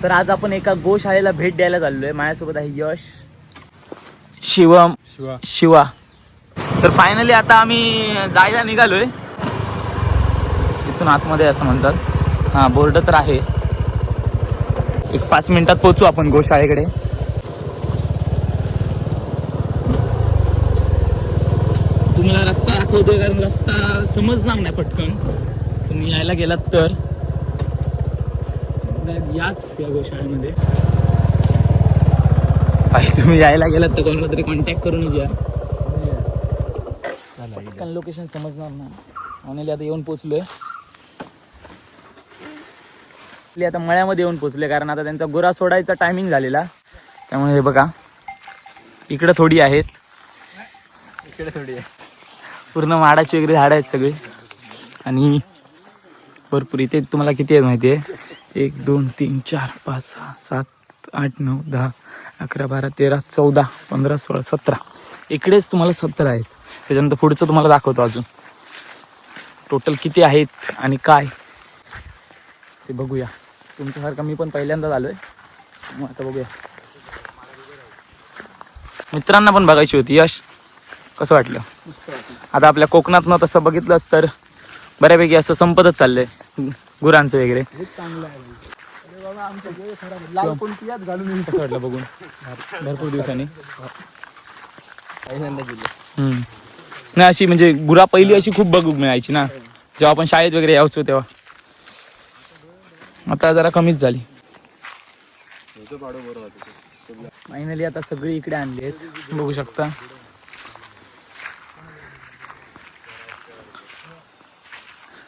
तर आज आपण एका गोशाळेला भेट द्यायला चाललोय. माझ्यासोबत आहे यश, शिवम, शिवा. तर फायनली आता आम्ही जायला निघालोय. इथून आतमध्ये असं म्हणतात. हां, बोर्ड तर आहे. एक 5 मिनिटात पोहोचू आपण गोशाळेकडे. तुम्हाला रस्ता दाखवतोय कारण रस्ता समजणार नाही पटकन. तुम्ही यायला गेलात तर याच या गोशाळेमध्ये. तुम्ही यायला गेलात तर कोणाला तरी कॉन्टॅक्ट करूनच या. पटकन लोकेशन समजणार ना. फायनली आता येऊन पोचलोय. आता मळ्यामध्ये येऊन पोचले कारण आता त्यांचा गुरा सोडायचा टायमिंग झालेला. त्यामुळे हे बघा इकडे थोडी आहेत, इकडे थोडी आहे. पूर्ण माडाची वगैरे झाडं आहेत सगळी आणि भरपूर. इथे तुम्हाला किती आहेत माहिती आहे? 1 2 3 4 5 6 7 8 9 10 11 12 13 14 15 16 17. इकडेच तुम्हाला 17 आहेत. त्याच्यानंतर पुढचं तुम्हाला दाखवतो अजून टोटल किती आहेत आणि काय ते बघूया. तुमच्यासारखं मी पण पहिल्यांदाच आलोय, मग आता बघूया. मित्रांना पण बघायची होती. यश, कसं वाटलं? आता आपल्या कोकणातनं तसं बघितलंच तर बऱ्यापैकी असं संपतच चाललंय गुरांचं वगैरे. कसं वाटलं बघून भरपूर दिवसांनी? नाही अशी म्हणजे गुरा पहिली अशी खूप बघू मिळायची ना जेव्हा आपण शाळेत वगैरे यायचो तेव्हा. आता जरा कमीच झाली. फायनली आता सगळी इकडे आणली आहेत, बघू शकता.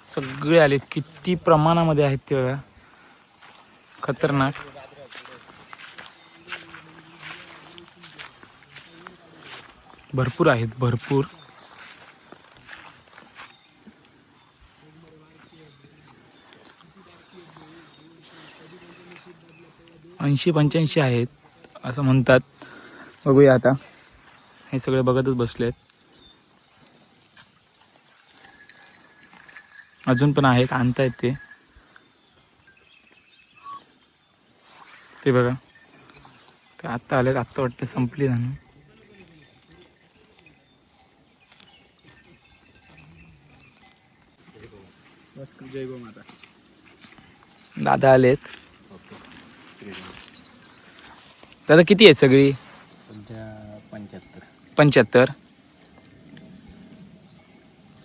सगळे आलेत. किती प्रमाणामध्ये आहेत ते बघा, खतरनाक. भरपूर आहेत, भरपूर. ऐंशी 85 आहेत असं म्हणतात. बघूया आता. हे सगळे बघतच बसलेत. अजून पण आहेत, आणतायत ते. ते बघा ते आत्ता आलेत. आत्ता वाटतं संपली जाणं. जय गो माता. दादा आलेत. दादा किती आहेत सगळी? 75.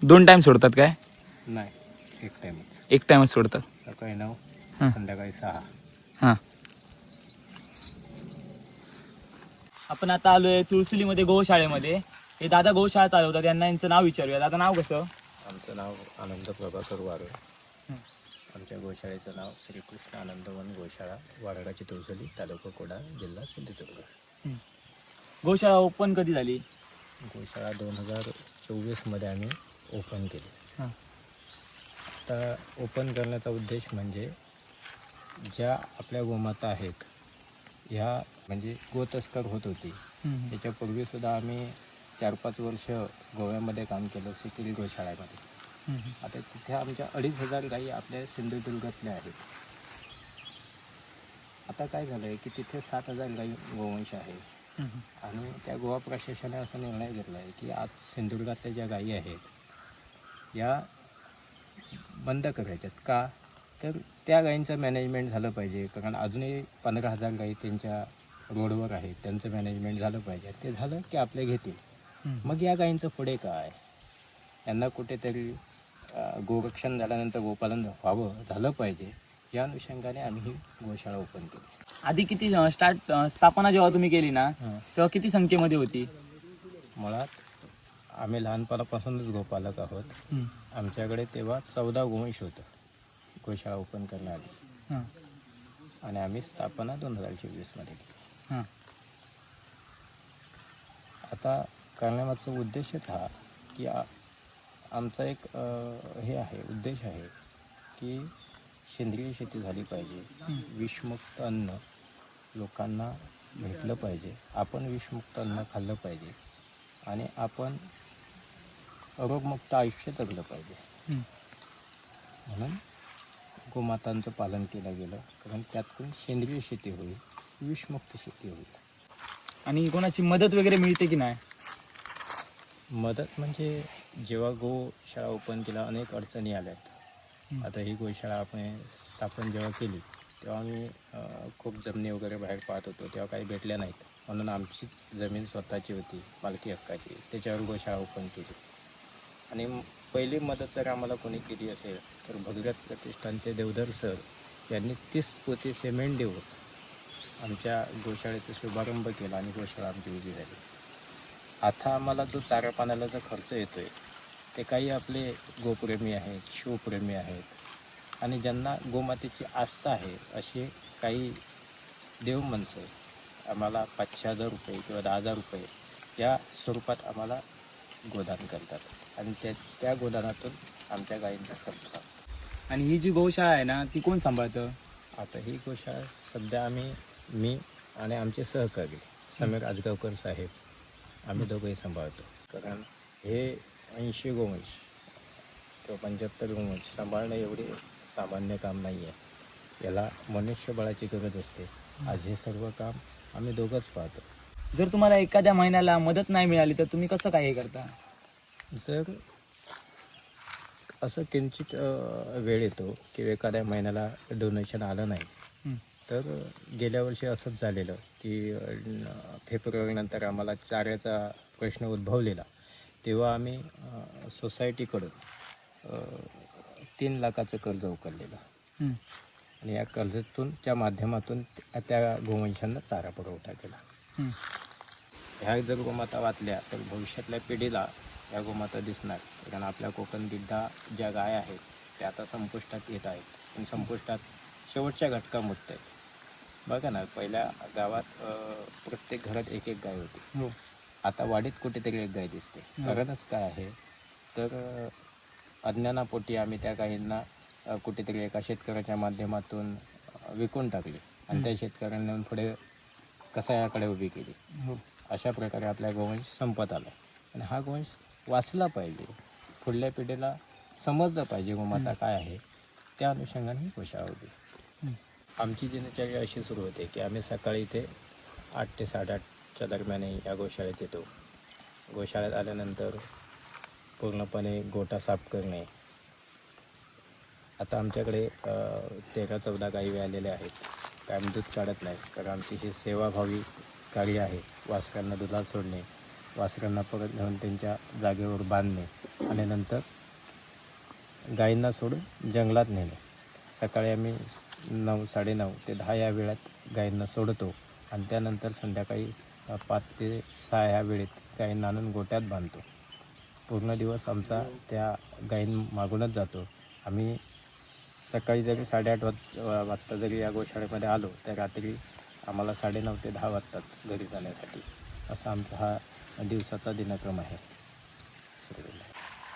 2 टाइम सोडतात काय? नाही, एक टाइमच सोडतात. सकाळी 9, हां संध्याकाळी 6. हां. आपण आता आलोय तुळसुलीमध्ये गोशाळेमध्ये. हे दादा गोशाळा चालवतात. यांना यांचं नाव विचारूया. दादा नाव कसं? आमचं नाव आनंद प्रभाकर वारोळ. आमच्या गोशाळेचं नाव श्रीकृष्ण आनंदवन गोशाळा, वारडाची तुळसुली, तालुका कोडा, जिल्हा सिंधुदुर्ग. गोशाळा ओपन कधी झाली? गोशाळा 2024मध्ये आम्ही ओपन केली. आता ओपन करण्याचा उद्देश म्हणजे ज्या आपल्या गोमाता आहेत ह्या म्हणजे गोतस्कर होत होती. त्याच्यापूर्वीसुद्धा आम्ही 4-5 वर्ष गोव्यामध्ये काम केलं, सिकिल गोशाळेमध्ये. आता तिथे आमच्या 2,500 गायी आपल्या सिंधुदुर्गातल्या आहेत. आता काय झालं आहे की तिथे 7,000 गायी गोवंश आहे. आणि त्या गोवा प्रशासनाने असा निर्णय घेतला आहे की आज सिंधुदुर्गातल्या ज्या गायी आहेत या बंद करायच्यात. का तर त्या गायींचं मॅनेजमेंट झालं पाहिजे. कारण अजूनही 15,000 गायी त्यांच्या रोडवर आहेत, त्यांचं मॅनेजमेंट झालं पाहिजे. ते झालं की आपले घेतील. मग या गायींचं पुढे काय? यांना कुठेतरी गोरक्षण झाल्यानंतर गोपालन व्हावं, झालं पाहिजे. या अनुषंगाने आम्ही ही गोशाळा ओपन केली. आधी किती स्थापना जेव्हा तुम्ही केली ना तेव्हा किती संख्येमध्ये होती? मुळात आम्ही लहानपणापासूनच गोपालक आहोत. आमच्याकडे तेव्हा 14 गोवंश होतं गोशाळा ओपन करण्याआधी. आणि आम्ही स्थापना 2024मध्ये केली. आता करण्यामागचा उद्देशच हा की आमचा एक हे आहे, उद्देश आहे की सेंद्रिय शेती झाली पाहिजे. विषमुक्त अन्न लोकांना भेटलं पाहिजे. आपण विषमुक्त अन्न खाल्लं पाहिजे आणि आपण रोगमुक्त आयुष्य जगलं पाहिजे. म्हणून गोमातांचं पालन केलं गेलं, कारण त्यातून सेंद्रिय शेती होईल, विषमुक्त शेती होईल. आणि कोणाची मदत वगैरे मिळते की नाही? मदत म्हणजे जेव्हा गोशाळा ओपन केला अनेक अडचणी आल्यात. आता ही गोशाळा आपण स्थापन जेव्हा केली तेव्हा आम्ही खूप जमिनी वगैरे बाहेर पाहत होतो, तेव्हा काही भेटल्या नाहीत. म्हणून आमची जमीन स्वतःची होती, मालकी हक्काची, त्याच्यावर गोशाळा ओपन केली. आणि पहिली मदत जर आम्हाला कोणी केली असेल तर भगीरथ प्रतिष्ठानचे देवधर सर यांनी 30 पोते सिमेंट देऊन आमच्या गोशाळेचा शुभारंभ केला आणि गोशाळा आमची उभी झाली. आता आम्हाला जो चारा पाण्याला जो खर्च येतो आहे ते काही आपले गोप्रेमी आहेत, शिवप्रेमी आहेत आणि ज्यांना गोमातेची आस्था आहे असे काही देवमाणसं आम्हाला 5,000 रुपये किंवा 10,000 रुपये या स्वरूपात आम्हाला गोदान करतात आणि त्या गोदानातून आमच्या गायींचा खर्च करतो. आणि ही जी गोशाळा आहे ना ती कोण सांभाळतं? आता ही गोशाळा सध्या मी आणि आमचे सहकारी समीर आजगावकर साहेब आम्ही दोघंही सांभाळतो. कारण हे 80 गोवंश किंवा 75 गोवंश सांभाळणं एवढे सामान्य काम नाही आहे. याला मनुष्यबळाची गरज असते. आज हे सर्व काम आम्ही दोघंच पाहतो. जर तुम्हाला एखाद्या महिन्याला मदत नाही मिळाली तर तुम्ही कसं काय हे करता? जर असं किंचित वेळ येतो की एखाद्या महिन्याला डोनेशन आलं नाही तर गेल्या वर्षी असंच झालेलं की फेब्रुवारीनंतर आम्हाला चाऱ्याचा प्रश्न उद्भवलेला, तेव्हा आम्ही सोसायटीकडून 3 लाखाचं कर्ज उचललेलं आणि या कर्जाच्या माध्यमातून त्या गोवंशांना चारा पुरवठा केला. ह्या जर गोमाता वाचल्या तर भविष्यातल्या पिढीला ह्या गोमाता दिसणार. कारण आपल्या कोकण गिड्डा ज्या गाय आहेत त्या आता संपुष्टात येत आहेत, पण संपुष्टात शेवटच्या घटका मुक्त आहेत. बघा ना, पहिल्या गावात प्रत्येक घरात एक गाय होती. आता वाडीत कुठेतरी एक गाय दिसते. कारणच काय आहे तर अज्ञानापोटी आम्ही त्या गायींना कुठेतरी एका शेतकऱ्याच्या माध्यमातून विकून टाकली आणि त्या शेतकऱ्यांनी नेऊन पुढे कसायाकडे उभी केली. अशा प्रकारे आपल्या गोवंश संपत आला आणि हा गोवंश वाचला पाहिजे, पुढल्या पिढीला समजलं पाहिजे गोमाता काय आहे. त्या अनुषंगाने ही गोशाळा उभी. आमची दिनचर्या अशी सुरू होते की आम्ही सकाळी इथे 8 ते 8:30च्या दरम्यान या गोशाळेत येतो. गोशाळेत आल्यानंतर पूर्णपणे गोठा साफ करणे. आता आमच्याकडे 13-14 गायी आलेल्या आहेत. कायम दूध काढत नाही, कारण आमची ही सेवाभावी कार्य आहे. वासरांना दुधात सोडणे, वासरांना परत नेऊन त्यांच्या जागेवर बांधणे आणि नंतर गायींना सोडून जंगलात नेणे. सकाळी आम्ही 9, 9:30 ते 10 या वेळात गायींना सोडतो आणि त्यानंतर संध्याकाळी 5 ते 6 या वेळेत गायींना आणून गोट्यात बांधतो. पूर्ण दिवस आमचा त्या गायींमागूनच जातो. आम्ही सकाळी जरी 8:30 वाजता जरी या गोशाळेमध्ये आलो तर रात्री आम्हाला 9:30 ते 10 वाजतात घरी जाण्यासाठी. असा आमचा हा दिवसाचा दिनक्रम आहे.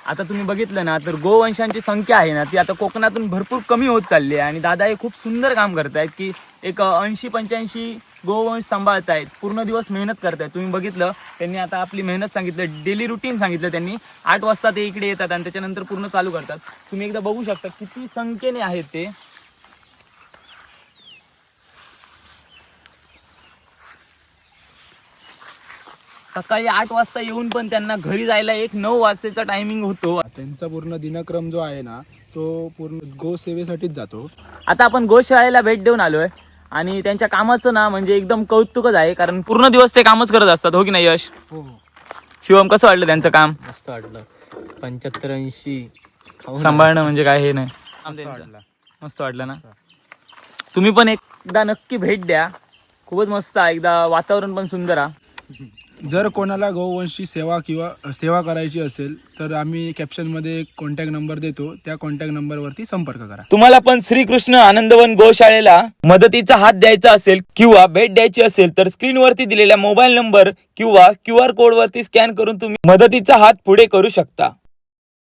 आता तुम्ही बघितलं ना तर गोवंशांची संख्या आहे ना ती आता कोकणातून भरपूर कमी होत चालली आहे आणि दादा हे खूप सुंदर काम करतायत की एक 80-85 गोवंश सांभाळतायत, पूर्ण दिवस मेहनत करतायत. तुम्ही बघितलं त्यांनी आता आपली मेहनत सांगितलं, डेली रुटीन सांगितलं त्यांनी. 8 वाजता ते इकडे येतात आणि त्याच्यानंतर पूर्ण चालू करतात. तुम्ही एकदा बघू शकता किती संख्येने आहेत ते. सकाळी 8 वाजता येऊन पण त्यांना घरी जायला 9 वाजताचा टायमिंग होतो. त्यांचा पूर्ण दिनक्रम जो आहे ना तो पूर्ण गोसेवेसाठीच जातो. आता आपण गोशाळेला भेट देऊन आलोय आणि त्यांच्या कामाचं ना म्हणजे एकदम कौतुकच आहे, कारण पूर्ण दिवस ते कामच करत असतात. हो की नाही यश? हो, शिवम, कसं वाटलं त्यांचं काम? मस्त वाटलं. 75-80 सांभाळणं म्हणजे काय हे नाही. मस्त वाटलं ना? तुम्ही पण एकदा नक्की भेट द्या, खूपच मस्त आहे. एकदा वातावरण पण सुंदर आहे. जर कोणाला गोवंशी सेवा करायची असेल तर आम्ही कॅप्शनमध्ये एक कॉन्टॅक्ट नंबर देतो, त्या कॉन्टॅक्ट नंबरवरती संपर्क करा. तुम्हाला पण श्रीकृष्ण आनंदवन गोशाळेला मदतीचा हात द्यायचा असेल किंवा भेट द्यायची असेल तर स्क्रीनवरती दिलेल्या मोबाईल नंबर किंवा QR कोड वरती स्कॅन करून तुम्ही मदतीचा हात पुढे करू शकता.